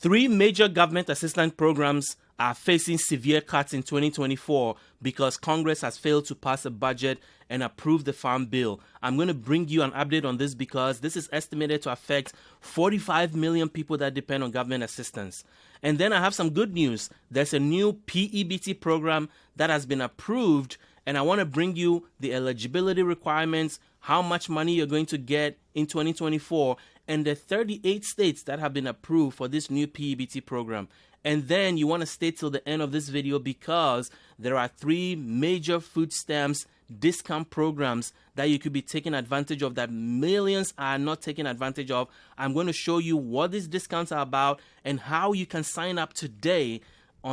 Three major government assistance programs are facing severe cuts in 2024 because Congress has failed to pass a budget and approve the Farm Bill. I'm going to bring you an update on this because this is estimated to affect 45 million people that depend on government assistance. And then I have some good news. There's a new P-EBT program that has been approved, and I want to bring you the eligibility requirements, how much money you're going to get in 2024, and the 38 states that have been approved for this new P-EBT program. And then you want to stay till the end of this video because there are three major food stamps discount programs that you could be taking advantage of that millions are not taking advantage of. I'm going to show you what these discounts are about and how you can sign up today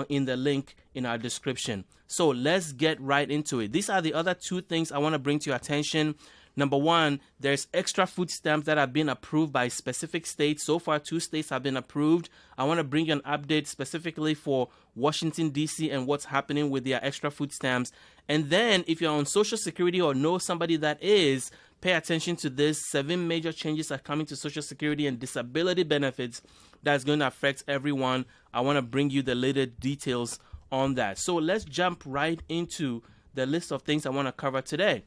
in the link in our description. So let's get right into it. These are the other two things I want to bring to your attention. Number one, there's extra food stamps that have been approved by specific states. So far, 2 states have been approved. I want to bring you an update specifically for Washington, D.C. and what's happening with their extra food stamps. And then if you're on Social Security or know somebody that is, pay attention to this. 7 major changes are coming to Social Security and disability benefits that's going to affect everyone. I want to bring you the latest details on that. So let's jump right into the list of things I want to cover today.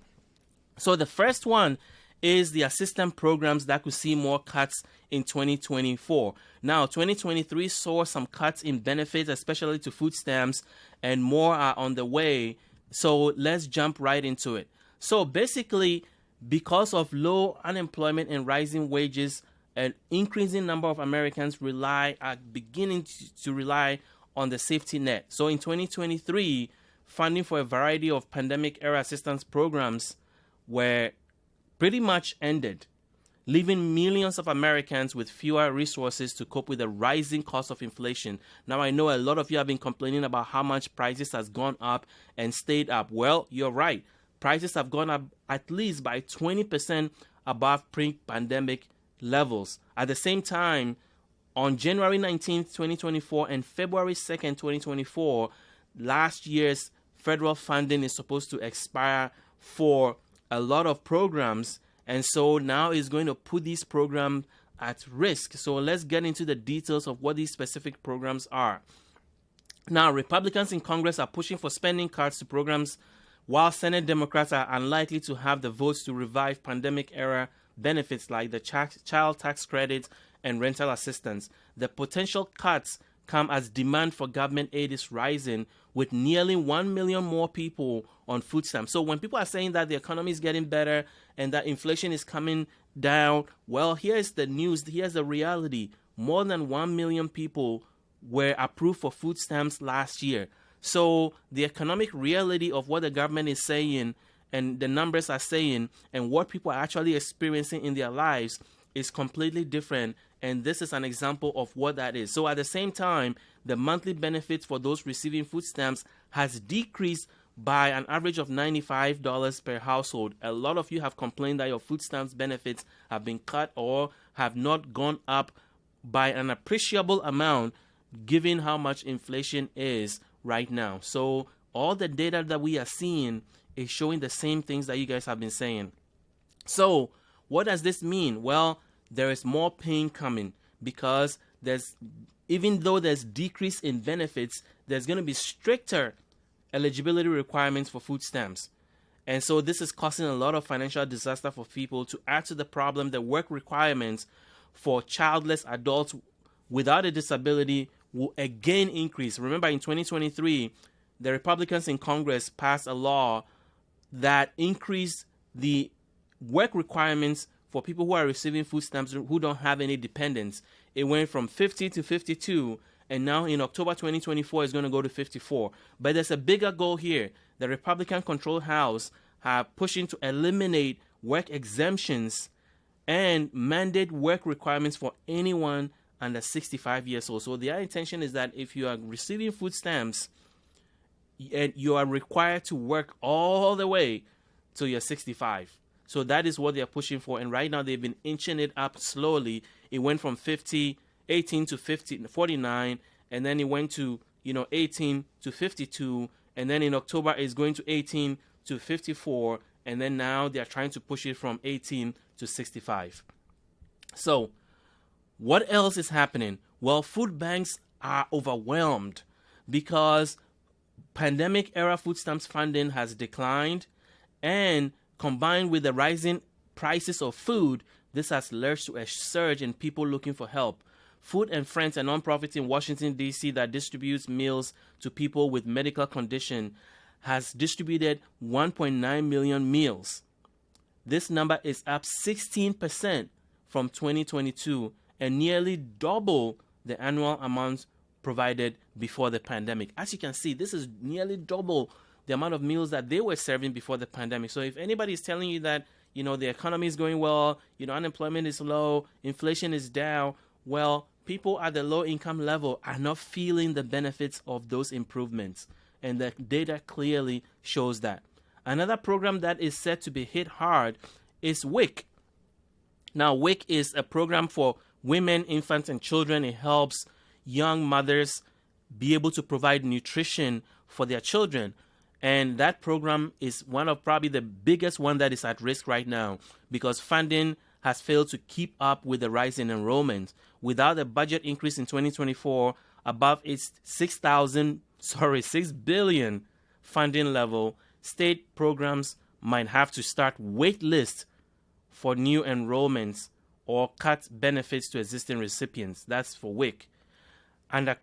So the first one is the assistance programs that could see more cuts in 2024. Now, 2023 saw some cuts in benefits, especially to food stamps, and more are on the way. So let's jump right into it. So basically, because of low unemployment and rising wages, an increasing number of Americans are beginning to rely on the safety net. So in 2023, funding for a variety of pandemic-era assistance programs were pretty much ended, leaving millions of Americans with fewer resources to cope with the rising cost of inflation. Now, I know a lot of you have been complaining about how much prices has gone up and stayed up. Well, you're right. Prices have gone up at least by 20% above pre-pandemic levels. At the same time, on January 19th, 2024 and February 2nd, 2024, last year's federal funding is supposed to expire for a lot of programs, and so now is going to put these programs at risk. So let's get into the details of what these specific programs are. Now, Republicans in Congress are pushing for spending cuts to programs, while Senate Democrats are unlikely to have the votes to revive pandemic-era benefits like the child tax credit and rental assistance. The potential cuts come as demand for government aid is rising, with nearly 1 million more people on food stamps. So when people are saying that the economy is getting better and that inflation is coming down, well, here's the news, here's the reality. More than 1 million people were approved for food stamps last year. So the economic reality of what the government is saying and the numbers are saying and what people are actually experiencing in their lives is completely different, and this is an example of what that is. So at the same time, the monthly benefits for those receiving food stamps has decreased by an average of $95 per household. A lot of you have complained that your food stamps benefits have been cut or have not gone up by an appreciable amount given how much inflation is right now. So all the data that we are seeing is showing the same things that you guys have been saying. So what does this mean? Well, there is more pain coming because even though there's decrease in benefits, there's going to be stricter eligibility requirements for food stamps. And so this is causing a lot of financial disaster for people. To add to the problem, the work requirements for childless adults without a disability will again increase. Remember, in 2023, the Republicans in Congress passed a law that increased the work requirements for people who are receiving food stamps who don't have any dependents. It went from 50 to 52, and now in October 2024 it's going to go to 54. But there's a bigger goal here. The Republican-controlled House are pushing to eliminate work exemptions and mandate work requirements for anyone under 65 years old. So their intention is that if you are receiving food stamps, and you are required to work all the way till you're 65. So that is what they are pushing for. And right now they've been inching it up slowly. It went from 18 to 49, and then it went to 18 to 52, and then in October it's going to 18 to 54, and then now they are trying to push it from 18 to 65. So what else is happening? Well, food banks are overwhelmed because pandemic era food stamps funding has declined, and combined with the rising prices of food, this has led to a surge in people looking for help. Food and Friends, a nonprofit in Washington, D.C. that distributes meals to people with medical condition, has distributed 1.9 million meals. This number is up 16% from 2022 and nearly double the annual amount provided before the pandemic. As you can see, this is nearly double the amount of meals that they were serving before the pandemic. So if anybody is telling you that, the economy is going well, unemployment is low, inflation is down, well, people at the low income level are not feeling the benefits of those improvements. And the data clearly shows that. Another program that is set to be hit hard is WIC. Now, WIC is a program for women, infants, and children. It helps young mothers be able to provide nutrition for their children. And that program is one of probably the biggest one that is at risk right now because funding has failed to keep up with the rise in enrollment. Without a budget increase in 2024 above its $6 billion funding level, state programs might have to start wait lists for new enrollments or cut benefits to existing recipients. That's for WIC. Unless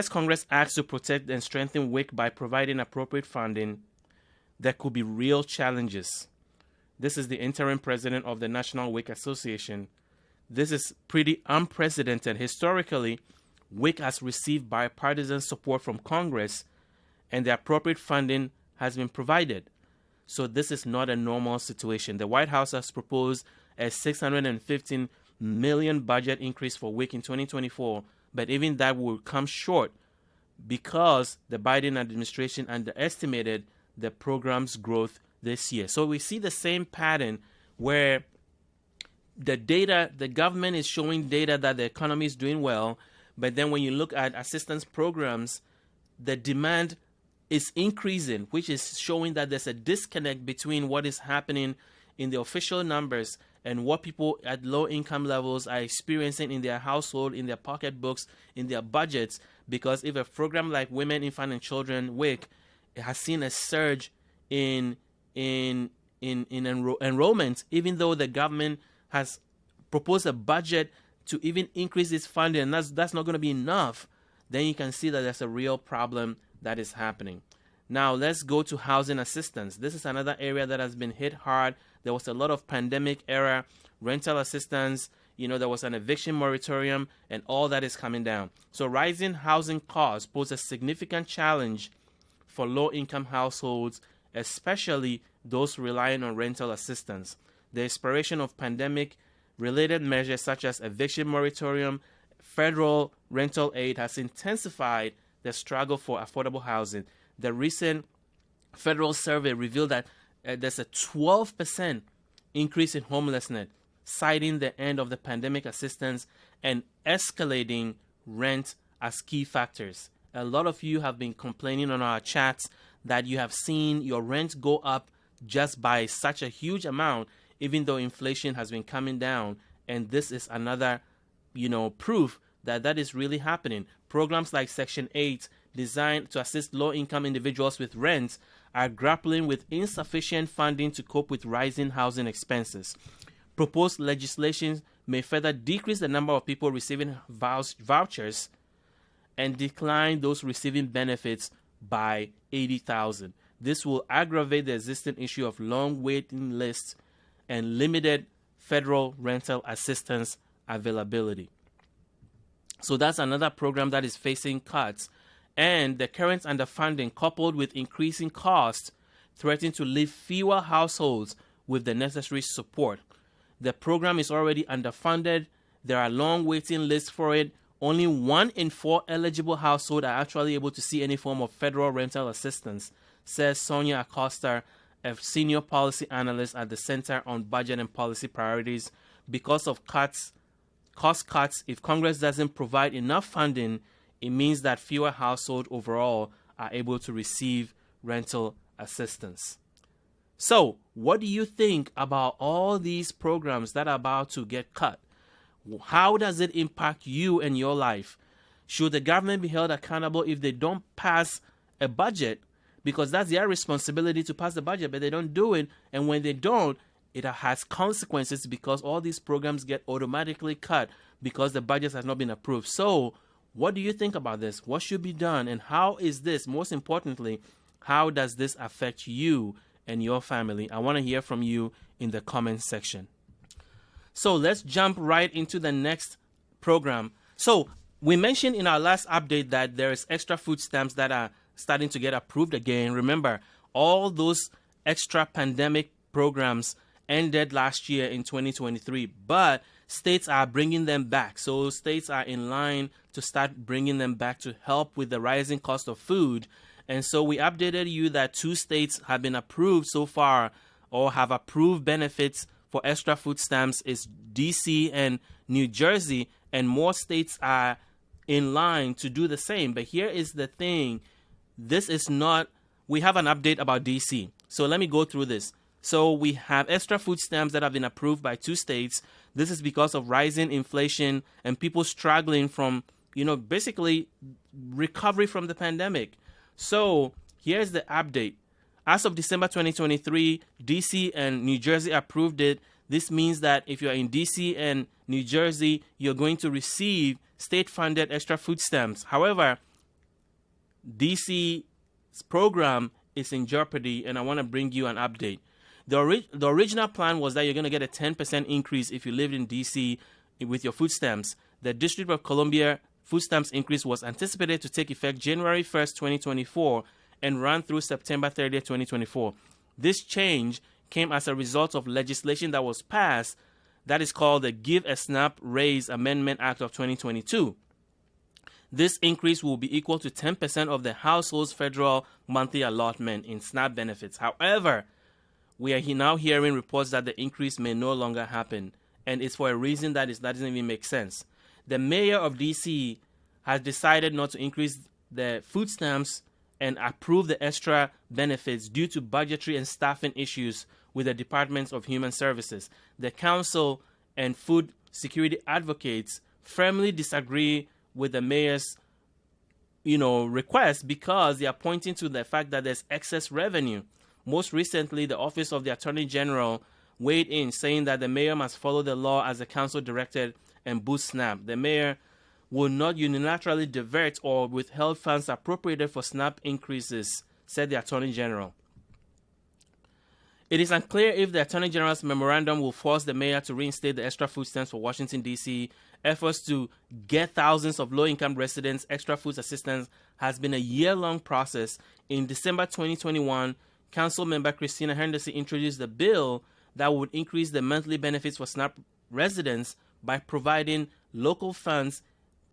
Congress acts to protect and strengthen WIC by providing appropriate funding, there could be real challenges. This is the interim president of the National WIC Association. This is pretty unprecedented. Historically, WIC has received bipartisan support from Congress, and the appropriate funding has been provided. So this is not a normal situation. The White House has proposed a $615 million budget increase for WIC in 2024, but even that will come short because the Biden administration underestimated the program's growth this year. So we see the same pattern where the government is showing data that the economy is doing well, but then when you look at assistance programs, the demand is increasing, which is showing that there's a disconnect between what is happening in the official numbers and what people at low income levels are experiencing in their household, in their pocketbooks, in their budgets. Because if a program like Women, Infant, and Children WIC has seen a surge in enrollment, even though the government has proposed a budget to even increase its funding, and that's not going to be enough, then you can see that there's a real problem that is happening. Now, let's go to housing assistance. This is another area that has been hit hard. There was a lot of pandemic-era rental assistance. There was an eviction moratorium, and all that is coming down. So rising housing costs pose a significant challenge for low-income households, especially those relying on rental assistance. The expiration of pandemic-related measures such as eviction moratorium, federal rental aid has intensified the struggle for affordable housing. The recent federal survey revealed that there's a 12% increase in homelessness, citing the end of the pandemic assistance and escalating rent as key factors. A lot of you have been complaining on our chats that you have seen your rent go up just by such a huge amount, even though inflation has been coming down. And this is another, proof that that is really happening. Programs like Section 8, designed to assist low-income individuals with rent, are grappling with insufficient funding to cope with rising housing expenses. Proposed legislation may further decrease the number of people receiving vouchers and decline those receiving benefits by 80,000. This will aggravate the existing issue of long waiting lists and limited federal rental assistance availability. So that's another program that is facing cuts. And the current underfunding, coupled with increasing costs, threaten to leave fewer households with the necessary support. The program is already underfunded. There are long waiting lists for it. Only 1 in 4 eligible households are actually able to see any form of federal rental assistance, says Sonia Acosta, a senior policy analyst at the Center on Budget and Policy Priorities. Because of cost cuts, if Congress doesn't provide enough funding, it means that fewer households overall are able to receive rental assistance. So, what do you think about all these programs that are about to get cut? How does it impact you and your life? Should the government be held accountable if they don't pass a budget? Because that's their responsibility to pass the budget, but they don't do it. And when they don't, it has consequences because all these programs get automatically cut because the budget has not been approved. So what do you think about this? What should be done? And how is this, most importantly, how does this affect you and your family? I want to hear from you in the comment section. So let's jump right into the next program. So we mentioned in our last update that there is extra food stamps that are starting to get approved again. Remember, all those extra pandemic programs ended last year in 2023, but states are bringing them back. So states are in line to start bringing them back to help with the rising cost of food. And so we updated you that 2 states have been approved so far or have approved benefits for extra food stamps is DC and New Jersey, and more states are in line to do the same. But here is the thing. This is not, we have an update about DC. So let me go through this. So we have extra food stamps that have been approved by 2 states. This is because of rising inflation and people struggling from, basically recovery from the pandemic. So here's the update. As of December 2023, DC and New Jersey approved it. This means that if you're in DC and New Jersey, you're going to receive state-funded extra food stamps. However, DC's program is in jeopardy, and I want to bring you an update. The original plan was that you're going to get a 10% increase if you lived in DC with your food stamps. The District of Columbia food stamps increase was anticipated to take effect January 1st, 2024 and run through September 30th, 2024. This change came as a result of legislation that was passed that is called the Give a SNAP Raise Amendment Act of 2022. This increase will be equal to 10% of the household's federal monthly allotment in SNAP benefits. However, we are now hearing reports that the increase may no longer happen, and it's for a reason that doesn't even make sense. The mayor of DC has decided not to increase the food stamps and approve the extra benefits due to budgetary and staffing issues with the Department of Human Services. The council and food security advocates firmly disagree with the mayor's request because they are pointing to the fact that there's excess revenue. Most recently, the Office of the Attorney General weighed in, saying that the mayor must follow the law as the council directed and boost SNAP. The mayor will not unilaterally divert or withhold funds appropriated for SNAP increases, said the Attorney General. It is unclear if the Attorney General's memorandum will force the mayor to reinstate the extra food stamps for Washington, D.C. Efforts to get thousands of low-income residents extra food assistance has been a year-long process. In December 2021, Council member Christina Henderson introduced a bill that would increase the monthly benefits for SNAP residents by providing local funds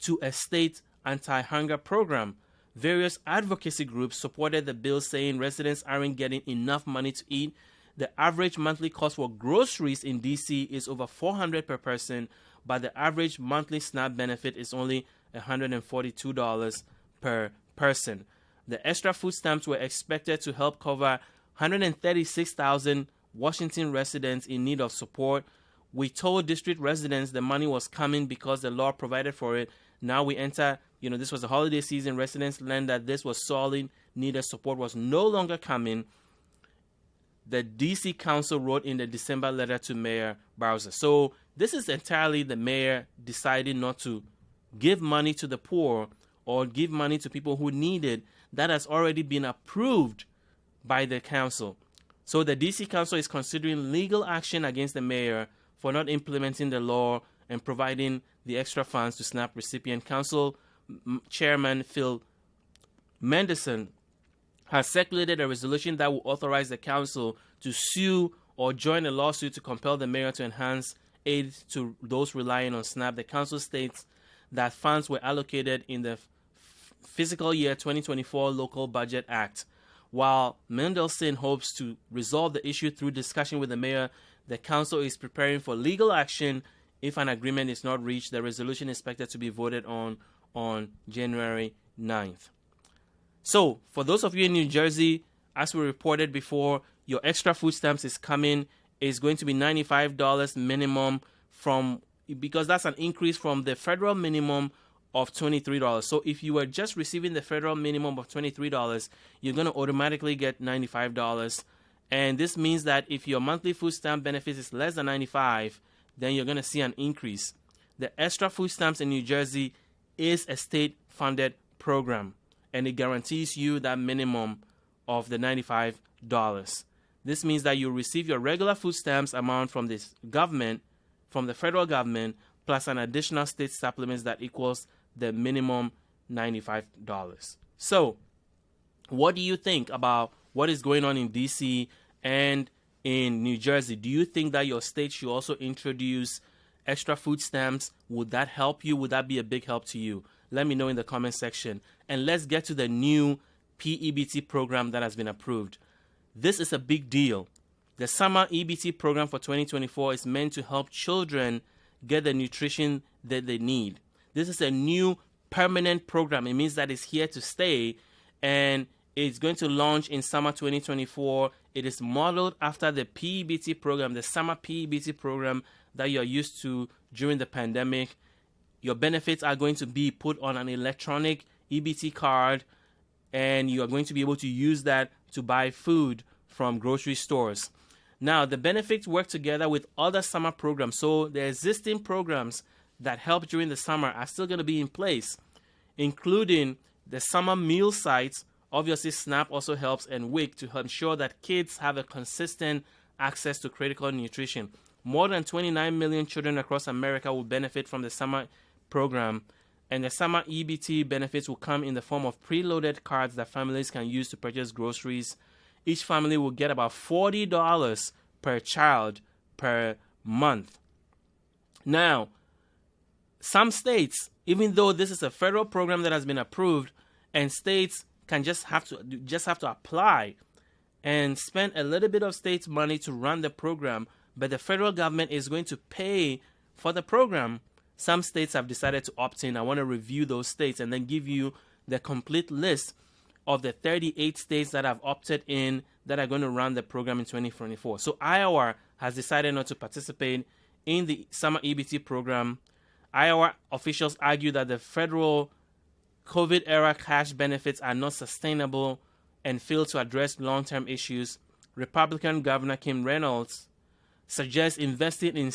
to a state anti-hunger program. Various advocacy groups supported the bill, saying residents aren't getting enough money to eat. The average monthly cost for groceries in DC is over $400 per person, but the average monthly SNAP benefit is only $142 per person. The extra food stamps were expected to help cover 136,000 Washington residents in need of support. We told district residents the money was coming because the law provided for it. Now we enter, this was the holiday season. Residents learned that this was sorely needed support was no longer coming. The DC Council wrote in the December letter to Mayor Bowser. So this is entirely the mayor deciding not to give money to the poor or give money to people who need it. That has already been approved by the council. So the DC Council is considering legal action against the mayor for not implementing the law and providing the extra funds to SNAP recipient. Council Chairman Phil Mendelssohn has circulated a resolution that will authorize the council to sue or join a lawsuit to compel the mayor to enhance aid to those relying on SNAP. The council states that funds were allocated in the fiscal year 2024 Local Budget Act. While Mendelssohn hopes to resolve the issue through discussion with the mayor, the council is preparing for legal action if an agreement is not reached. The resolution is expected to be voted on January 9th. So, for those of you in New Jersey, as we reported before, your extra food stamps is coming. It's going to be $95 minimum from because that's an increase from the federal minimum of $23. So if you were just receiving the federal minimum of $23, you're going to automatically get $95. And this means that if your monthly food stamp benefit is less than $95, then you're going to see an increase. The extra food stamps in New Jersey is a state-funded program, and it guarantees you that minimum of the $95. This means that you receive your regular food stamps amount from this government, from the federal government, plus an additional state supplements that equals the minimum $95. So, what do you think about what is going on in D.C. and in New Jersey? Do you think that your state should also introduce extra food stamps? Would that help you? Would that be a big help to you? Let me know in the comment section. And let's get to the new P-EBT program that has been approved. This is a big deal. The Summer EBT Program for 2024 is meant to help children get the nutrition that they need. This is a new permanent program. It means that it's here to stay, and it's going to launch in summer 2024. It is modeled after the P-EBT program, the Summer P-EBT program that you're used to during the pandemic. Your benefits are going to be put on an electronic EBT card, and you are going to be able to use that to buy food from grocery stores. Now, the benefits work together with other summer programs. So the existing programs that help during the summer are still going to be in place, including the summer meal sites. Obviously, SNAP also helps, and WIC, to ensure that kids have a consistent access to critical nutrition. More than 29 million children across America will benefit from the summer program, and the Summer EBT benefits will come in the form of preloaded cards that families can use to purchase groceries. Each family will get about $40 per child per month. Now, some states, even though this is a federal program that has been approved, and states can just have to apply and spend a little bit of state's money to run the program, but the federal government is going to pay for the program. Some states have decided to opt in. I want to review those states and then give you the complete list of the 38 states that have opted in that are going to run the program in 2024. So Iowa has decided not to participate in the Summer EBT program. Iowa officials argue that the federal COVID-era cash benefits are not sustainable and fail to address long-term issues. Republican Governor Kim Reynolds suggests investing in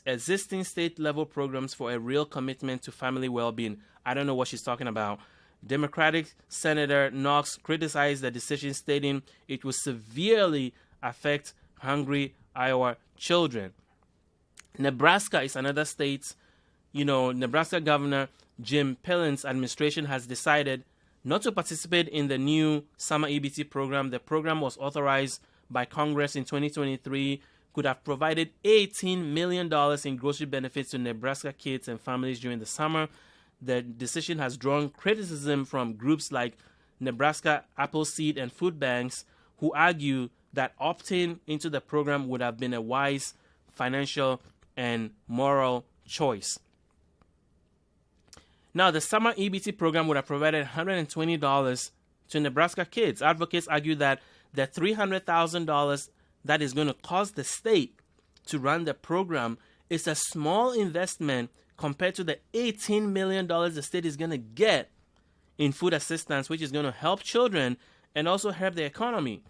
existing state-level programs for a real commitment to family well-being. I don't know what she's talking about. Democratic Senator Knox criticized the decision, stating it will severely affect hungry Iowa children. Nebraska is another state. Nebraska Governor Jim Pillen's administration has decided not to participate in the new Summer EBT program. The program was authorized by Congress in 2023, could have provided $18 million in grocery benefits to Nebraska kids and families during the summer. The decision has drawn criticism from groups like Nebraska Appleseed and Food Banks, who argue that opting into the program would have been a wise financial and moral choice. Now, the Summer EBT program would have provided $120 to Nebraska kids. Advocates argue that the $300,000 that is going to cost the state to run the program is a small investment compared to the $18 million the state is going to get in food assistance, which is going to help children and also help the economy.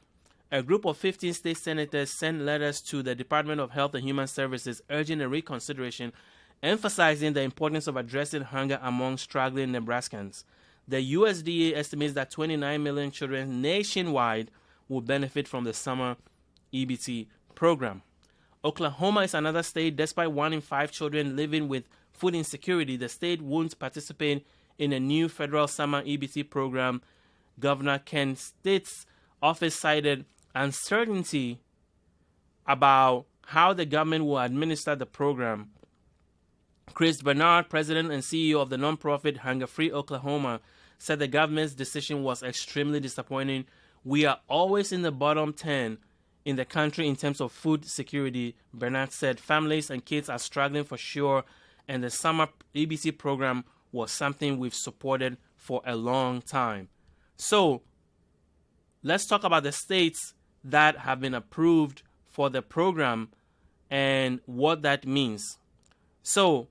A group of 15 state senators sent letters to the Department of Health and Human Services urging a reconsideration, emphasizing the importance of addressing hunger among struggling Nebraskans. The USDA estimates that 29 million children nationwide will benefit from the Summer EBT program. Oklahoma is another state. Despite 1 in 5 children living with food insecurity, the state won't participate in a new federal Summer EBT program. Governor Ken Stitt's office cited uncertainty about how the government will administer the program. Chris Bernard, president and CEO of the nonprofit Hunger Free Oklahoma, said the government's decision was extremely disappointing. We are always in the bottom 10 in the country in terms of food security, Bernard said. Families and kids are struggling for sure, and the Summer EBT program was something we've supported for a long time. So, let's talk about the states that have been approved for the program and what that means. So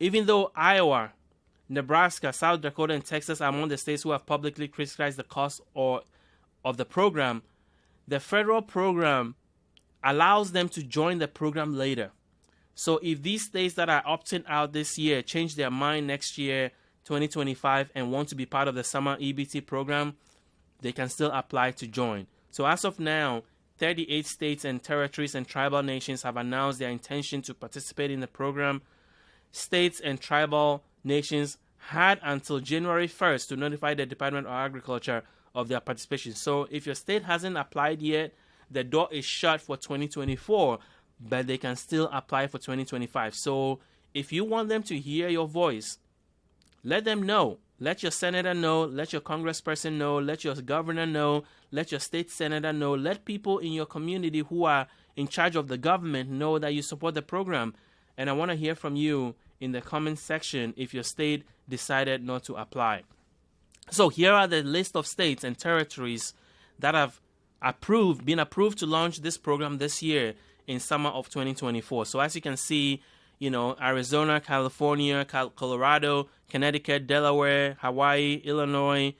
even though Iowa, Nebraska, South Dakota, and Texas are among the states who have publicly criticized the cost of the program, the federal program allows them to join the program later. So if these states that are opting out this year change their mind next year, 2025, and want to be part of the Summer EBT program, they can still apply to join. So as of now, 38 states and territories and tribal nations have announced their intention to participate in the program. States and tribal nations had until January 1st to notify the Department of Agriculture of their participation. So if your state hasn't applied yet, the door is shut for 2024, but they can still apply for 2025. So if you want them to hear your voice, let them know. Let your senator know, let your congressperson know, let your governor know, let your state senator know, let people in your community who are in charge of the government know that you support the program. And I want to hear from you in the comment section if your state decided not to apply. So here are the list of states and territories that have been approved to launch this program this year in summer of 2024. So as you can see, Arizona, California, Colorado, Connecticut, Delaware, Hawaii, Illinois,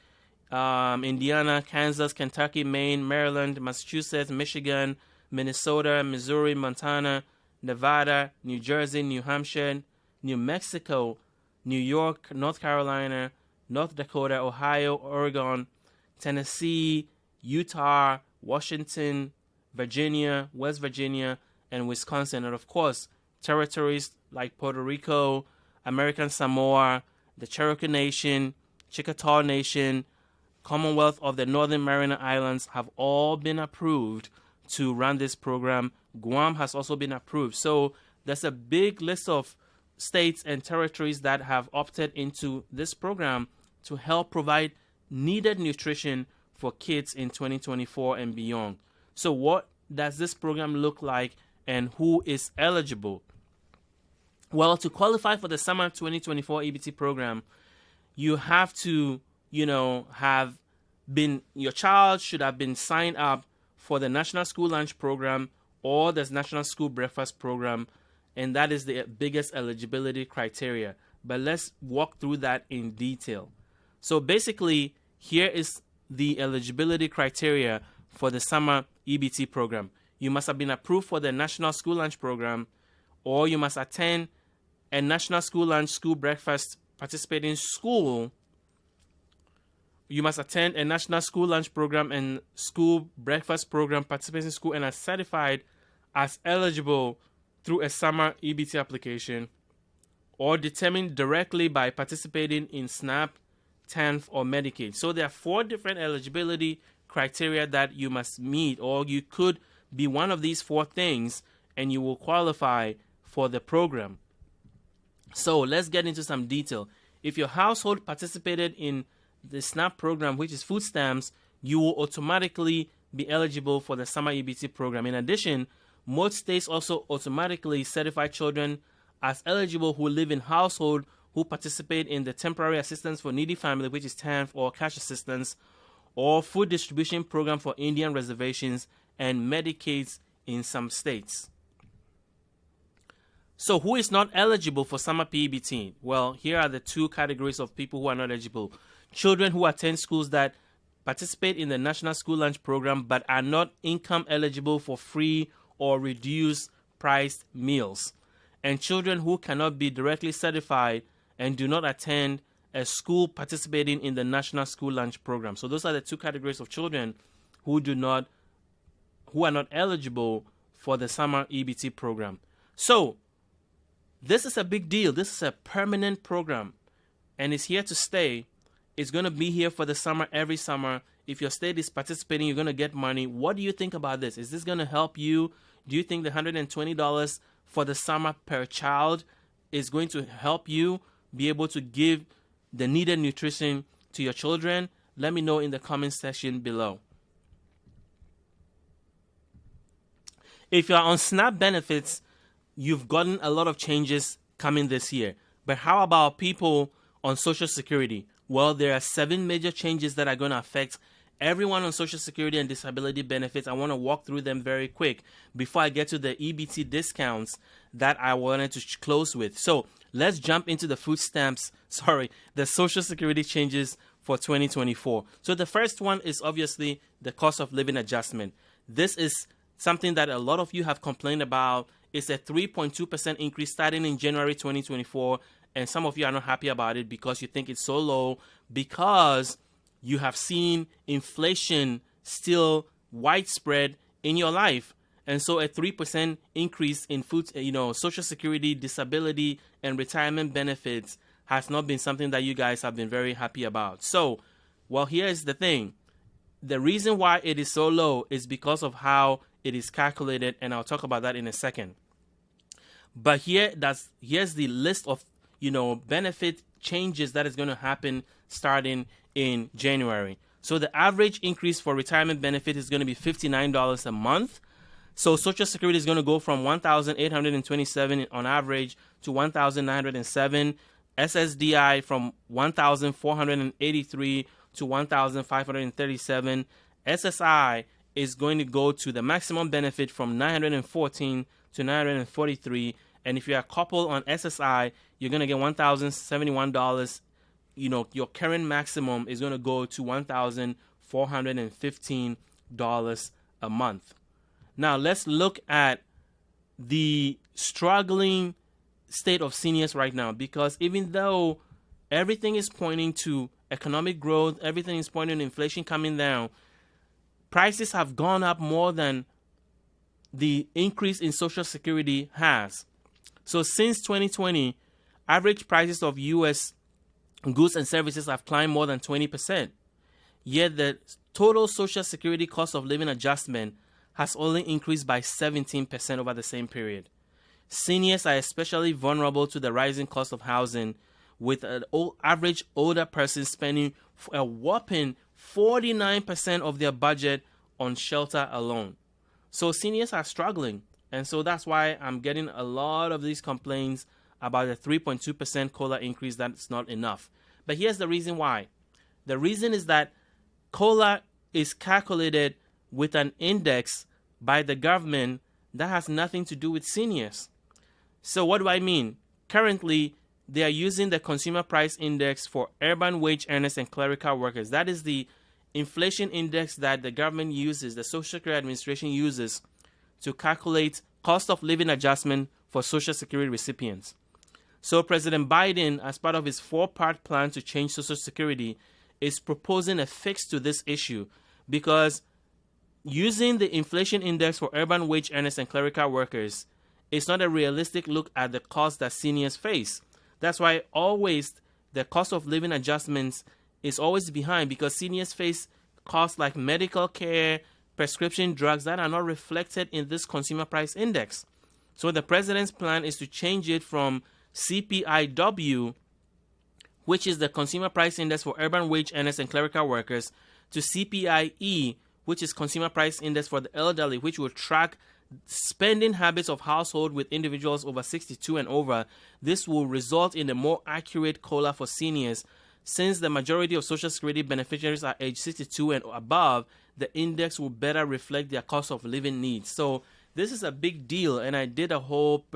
Indiana, Kansas, Kentucky, Maine, Maryland, Massachusetts, Michigan, Minnesota, Missouri, Montana, Nevada, New Jersey, New Hampshire, New Mexico, New York, North Carolina, North Dakota, Ohio, Oregon, Tennessee, Utah, Washington, Virginia, West Virginia, and Wisconsin. And of course, territories like Puerto Rico, American Samoa, the Cherokee Nation, Chickasaw Nation, Commonwealth of the Northern Mariana Islands have all been approved to run this program. Guam has also been approved. So there's a big list of states and territories that have opted into this program to help provide needed nutrition for kids in 2024 and beyond. So what does this program look like and who is eligible? Well, to qualify for the Summer 2024 EBT program, you have to, your child should have been signed up for the National School Lunch Program or the National School Breakfast Program, and that is the biggest eligibility criteria. But let's walk through that in detail. So basically, here is the eligibility criteria for the Summer EBT program. You must have been approved for the National School Lunch Program, or you must attend a National School Lunch, School Breakfast participating school. You must attend a National School Lunch Program and School Breakfast Program participating school and are certified as eligible through a Summer EBT application, or determined directly by participating in SNAP, TANF, or Medicaid. So there are 4 different eligibility criteria that you must meet, or you could be one of these 4 things and you will qualify for the program. So let's get into some detail. If your household participated in the SNAP program, which is food stamps, you will automatically be eligible for the Summer EBT program. In addition, most states also automatically certify children as eligible who live in household who participate in the Temporary Assistance for Needy Family, which is TANF, or cash assistance, or food distribution program for Indian reservations, and Medicaid in some states. So who is not eligible for Summer P-EBT? Well, here are the 2 categories of people who are not eligible. Children who attend schools that participate in the National School Lunch Program but are not income eligible for free or reduced priced meals. And children who cannot be directly certified and do not attend a school participating in the National School Lunch Program. So those are the 2 categories of children who are not eligible for the Summer EBT program. So this is a big deal. This is a permanent program and it's here to stay. It's going to be here for the summer, every summer. If your state is participating, you're going to get money. What do you think about this? Is this going to help you? Do you think the $120 for the summer per child is going to help you be able to give the needed nutrition to your children? Let me know in the comment section below. If you're on SNAP benefits, you've gotten a lot of changes coming this year. But how about people on Social Security? Well, there are 7 major changes that are going to affect everyone on Social Security and disability benefits. I want to walk through them very quick before I get to the EBT discounts that I wanted to close with. So let's jump into the the Social Security changes for 2024. So the first one is obviously the cost of living adjustment. This is something that a lot of you have complained about. It's a 3.2% increase starting in January 2024. And some of you are not happy about it because you think it's so low, because you have seen inflation still widespread in your life. And so a 3% increase in Social Security, disability, and retirement benefits has not been something that you guys have been very happy about. So, well, here's the thing. The reason why it is so low is because of how it is calculated, and I'll talk about that in a second. But here's the list of benefit changes that is going to happen starting in January. So the average increase for retirement benefit is going to be $59 a month. So Social Security is going to go from $1,827 on average to $1,907. SSDI from $1,483 to $1,537. SSI is going to go to the maximum benefit from $914 to $943. And if you're a couple on SSI, you're going to get $1,071. Your current maximum is going to go to $1,415 a month. Now, let's look at the struggling state of seniors right now, because even though everything is pointing to economic growth, everything is pointing to inflation coming down, prices have gone up more than the increase in Social Security has. So since 2020, average prices of U.S. goods and services have climbed more than 20%. Yet the total Social Security cost of living adjustment has only increased by 17% over the same period. Seniors are especially vulnerable to the rising cost of housing, with an average older person spending a whopping 49% of their budget on shelter alone. So seniors are struggling, and so that's why I'm getting a lot of these complaints about a 3.2% COLA increase. That's not enough. But here's the reason why. The reason is that COLA is calculated with an index by the government that has nothing to do with seniors. So what do I mean? Currently, they are using the Consumer Price Index for urban wage earners and clerical workers. That is the inflation index that the government uses, the Social Security Administration uses to calculate cost of living adjustment for Social Security recipients. So President Biden, as part of his 4-part plan to change Social Security, is proposing a fix to this issue, because using the inflation index for urban wage earners and clerical workers is not a realistic look at the cost that seniors face. That's why always the cost of living adjustments is always behind, because seniors face costs like medical care, prescription drugs that are not reflected in this Consumer Price Index. So the president's plan is to change it from CPIW, which is the Consumer Price Index for urban wage earners and clerical workers, to CPIE, which is Consumer Price Index for the elderly, which will track spending habits of household with individuals over 62 and over. This will result in a more accurate COLA for seniors. Since the majority of Social Security beneficiaries are age 62 and above, the index will better reflect their cost of living needs. So this is a big deal, and I did a whole,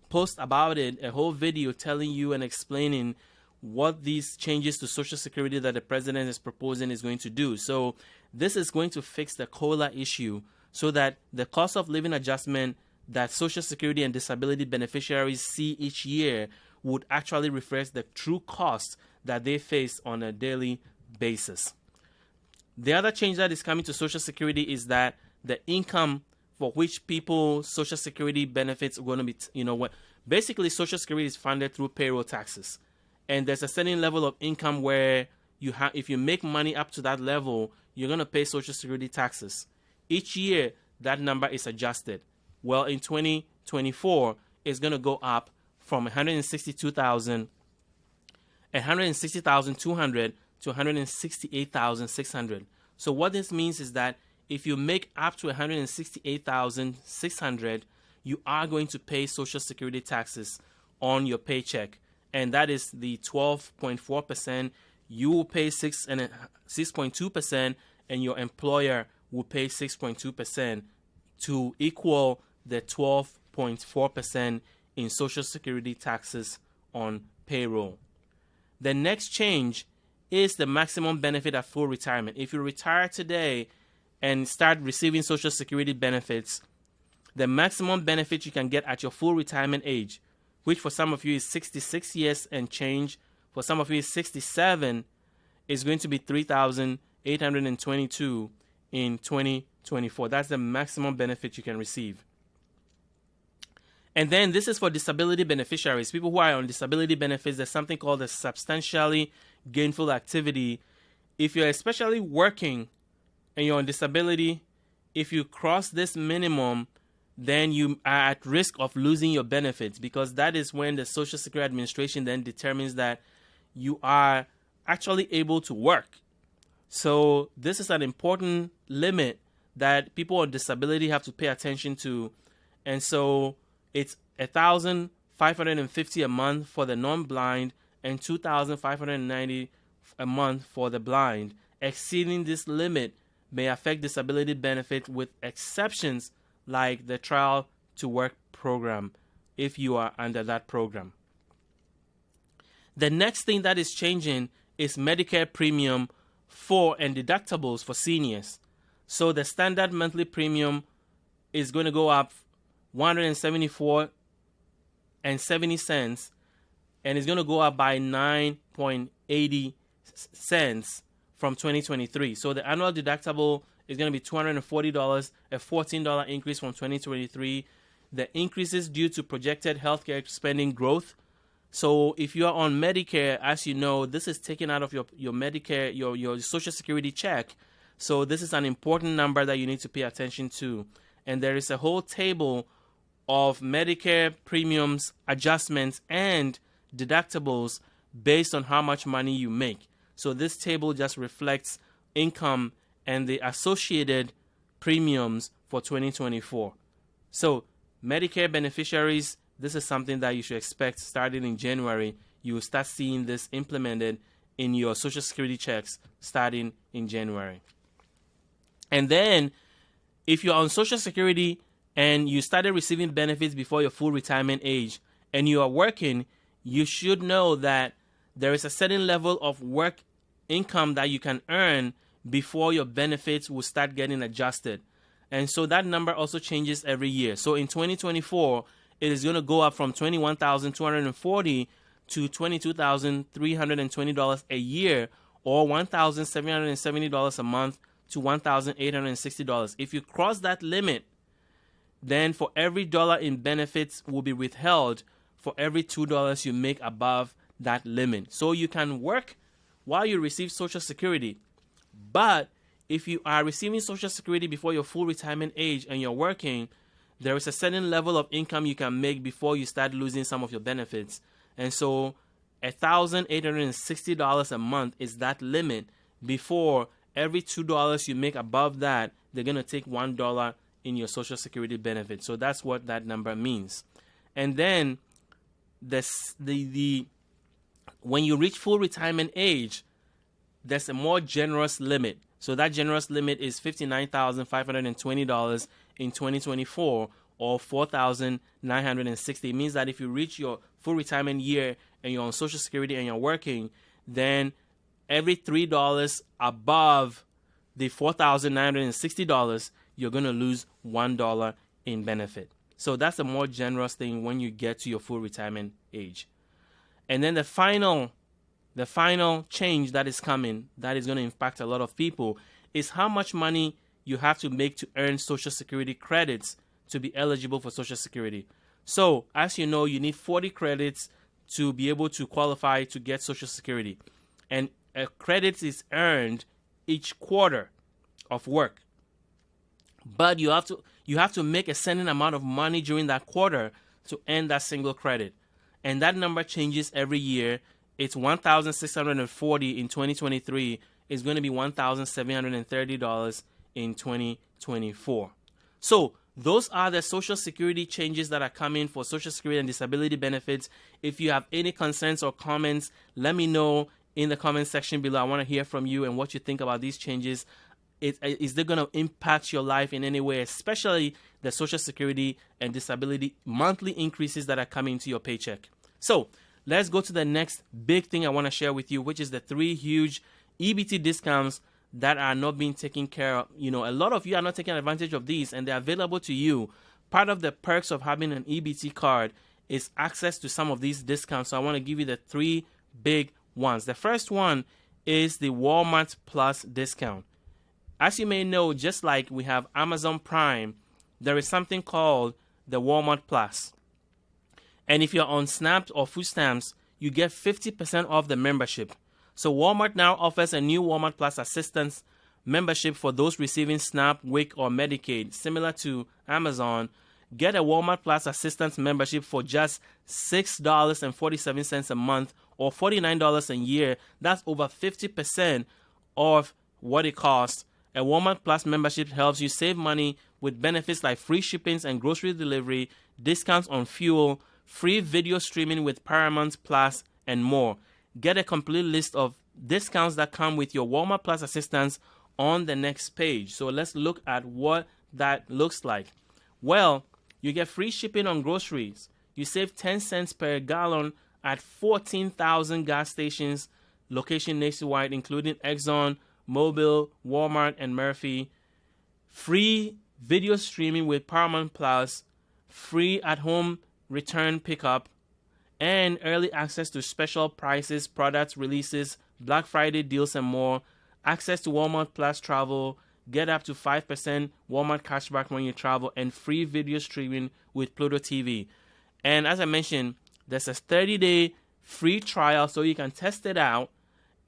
post about it, a whole video telling you and explaining what these changes to Social Security that the president is proposing is going to do. So this is going to fix the COLA issue, so that the cost of living adjustment that Social Security and disability beneficiaries see each year would actually reflect the true cost that they face on a daily basis. The other change that is coming to Social Security is that the income for which people's Social Security benefits are going to be, basically Social Security is funded through payroll taxes. And there's a certain level of income where if you make money up to that level, you're going to pay Social Security taxes. Each year, that number is adjusted. Well, in 2024, it's going to go up from $160,200 to $168,600. So what this means is that if you make up to $168,600, you are going to pay Social Security taxes on your paycheck, and that is the 12.4%. You will pay 6.2%, and your employer will pay 6.2% to equal the 12.4%. 9.4% in Social Security taxes on payroll. The next change is the maximum benefit at full retirement. If you retire today and start receiving Social Security benefits, the maximum benefit you can get at your full retirement age, which for some of you is 66 years and change, for some of you is 67, is going to be $3,822 in 2024. That's the maximum benefit you can receive. And then this is for disability beneficiaries. People who are on disability benefits, there's something called a substantially gainful activity. If you're especially working and you're on disability, if you cross this minimum, then you are at risk of losing your benefits, because that is when the Social Security Administration then determines that you are actually able to work. So this is an important limit that people on disability have to pay attention to. And so it's $1,550 a month for the non-blind and $2,590 a month for the blind. Exceeding this limit may affect disability benefit, with exceptions like the Trial to Work program if you are under that program. The next thing that is changing is Medicare premium for and deductibles for seniors. So the standard monthly premium is going to go up $174.70, and it's going to go up by 9.80 cents from 2023. So the annual deductible is going to be $240, a $14 increase from 2023. The increase is due to projected healthcare spending growth. So if you are on Medicare, as you know, this is taken out of your Medicare, your Social Security check. So this is an important number that you need to pay attention to. And there is a whole table of Medicare premiums, adjustments, and deductibles based on how much money you make. So this table just reflects income and the associated premiums for 2024. So Medicare beneficiaries, this is something that you should expect starting in January. You will start seeing this implemented in your Social Security checks starting in January. And then if you're on Social Security and you started receiving benefits before your full retirement age and you are working, you should know that there is a certain level of work income that you can earn before your benefits will start getting adjusted. And so that number also changes every year. So in 2024, it is going to go up from $21,240 to $22,320 a year, or $1,770 a month to $1,860. If you cross that limit, then for every dollar in benefits will be withheld for every $2 you make above that limit. So you can work while you receive Social Security. But if you are receiving Social Security before your full retirement age and you're working, there is a certain level of income you can make before you start losing some of your benefits. And so $1,860 a month is that limit. Before every $2 you make above that, they're going to take $1 in your Social Security benefit. So that's what that number means. And then when you reach full retirement age, there's a more generous limit. So that generous limit is $59,520 in 2024, or $4,960. It means that if you reach your full retirement year and you're on Social Security and you're working, then every $3 above the $4,960, you're going to lose $1 in benefit. So that's a more generous thing when you get to your full retirement age. And then the final change that is coming, that is going to impact a lot of people, is how much money you have to make to earn Social Security credits to be eligible for Social Security. So, as you know, you need 40 credits to be able to qualify to get Social Security. And credits is earned each quarter of work. But you have to make a certain amount of money during that quarter to earn that single credit. And that number changes every year. It's $1,640 in 2023. It's going to be $1,730 in 2024. So those are the Social Security changes that are coming for Social Security and disability benefits. If you have any concerns or comments, let me know in the comment section below. I want to hear from you and what you think about these changes. is they going to impact your life in any way, especially the Social Security and disability monthly increases that are coming to your paycheck. So let's go to the next big thing I want to share with you, which is the 3 huge EBT discounts that are not being taken care of. A lot of you are not taking advantage of these, and they're available to you. Part of the perks of having an EBT card is access to some of these discounts. So I want to give you the 3 big ones. The first one is the Walmart Plus discount. As you may know, just like we have Amazon Prime, there is something called the Walmart Plus. And if you're on SNAP or food stamps, you get 50% off the membership. So Walmart now offers a new Walmart Plus assistance membership for those receiving SNAP, WIC, or Medicaid, similar to Amazon. Get a Walmart Plus assistance membership for just $6.47 a month or $49 a year. That's over 50% of what it costs. A Walmart Plus membership helps you save money with benefits like free shippings and grocery delivery, discounts on fuel, free video streaming with Paramount Plus, and more. Get a complete list of discounts that come with your Walmart Plus assistance on the next page. So let's look at what that looks like. Well, you get free shipping on groceries. You save 10 cents per gallon at 14,000 gas stations, location nationwide, including Exxon, Mobil, Walmart, and Murphy. Free video streaming with Paramount Plus, free at-home return pickup, and early access to special prices, product releases, Black Friday deals, and more. Access to Walmart Plus travel, get up to 5% Walmart cashback when you travel, and free video streaming with Pluto TV. And as I mentioned, there's a 30-day free trial so you can test it out,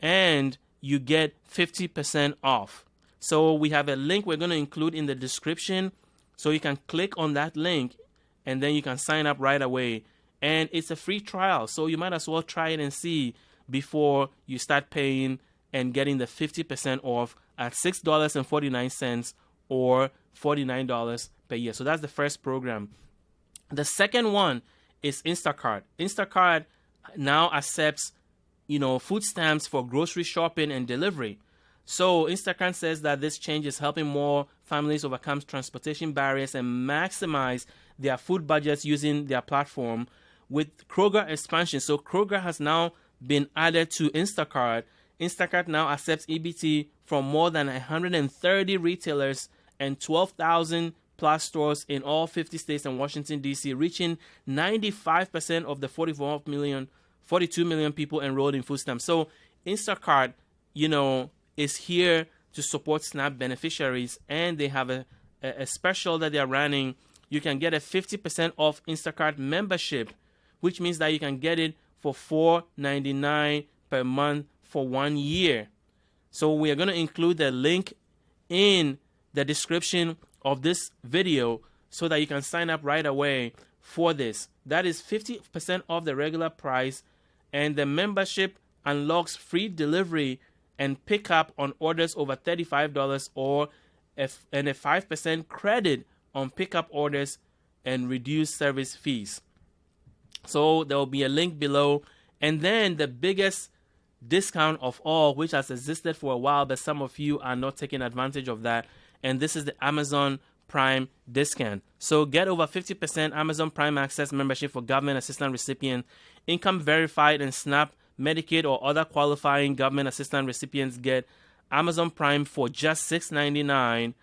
and you get 50% off. So we have a link we're going to include in the description, so you can click on that link and then you can sign up right away. And it's a free trial, so you might as well try it and see before you start paying and getting the 50% off at $6.49 or $49 per year. So that's the first program. The second one is Instacart. Instacart now accepts food stamps for grocery shopping and delivery. So Instacart says that this change is helping more families overcome transportation barriers and maximize their food budgets using their platform. With Kroger expansion, so Kroger has now been added to Instacart. Instacart now accepts EBT from more than 130 retailers and 12,000 plus stores in all 50 states and Washington, D.C., reaching 95% of the 42 million people enrolled in food stamps. So Instacart, is here to support SNAP beneficiaries, and they have a special that they are running. You can get a 50% off Instacart membership, which means that you can get it for $4.99 per month for 1 year. So we are going to include the link in the description of this video so that you can sign up right away for this. That is 50% off the regular price, and the membership unlocks free delivery and pickup on orders over $35 and a 5% credit on pickup orders and reduced service fees. So there will be a link below. And then the biggest discount of all, which has existed for a while, but some of you are not taking advantage of that, and this is the Amazon Prime discount. So get over 50% Amazon Prime Access membership for government assistance recipient, income verified, and SNAP, Medicaid, or other qualifying government assistance recipients get Amazon Prime for just $6.99.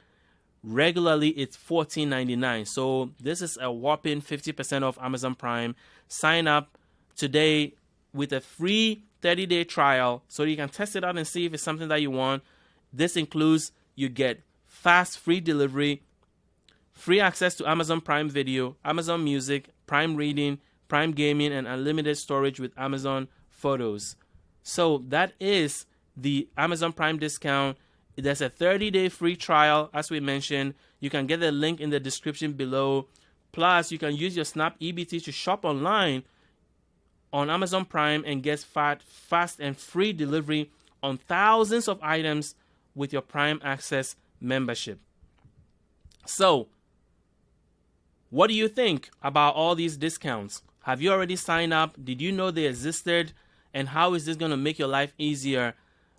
Regularly, it's $14.99. So this is a whopping 50% off Amazon Prime. Sign up today with a free 30-day trial so you can test it out and see if it's something that you want. This includes you get fast free delivery, free access to Amazon Prime Video, Amazon Music, Prime Reading, Prime Gaming, and unlimited storage with Amazon Photos. So that is the Amazon Prime discount. There's a 30-day free trial, as we mentioned. You can get the link in the description below. Plus, you can use your SNAP EBT to shop online on Amazon Prime and get fast and free delivery on thousands of items with your Prime Access membership. So, what do you think about all these discounts? Have you already signed up? Did you know they existed? And how is this going to make your life easier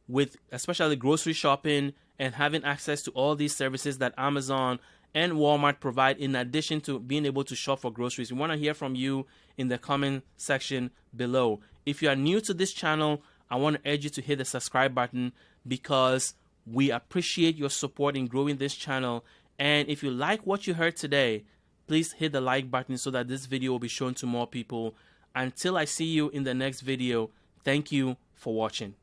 with especially grocery shopping and having access to all these services that Amazon and Walmart provide, in addition to being able to shop for groceries. We want to hear from you in the comment section below. If you are new to this channel, I want to urge you to hit the subscribe button, because we appreciate your support in growing this channel. And if you like what you heard today, please hit the like button so that this video will be shown to more people. Until I see you in the next video, thank you for watching.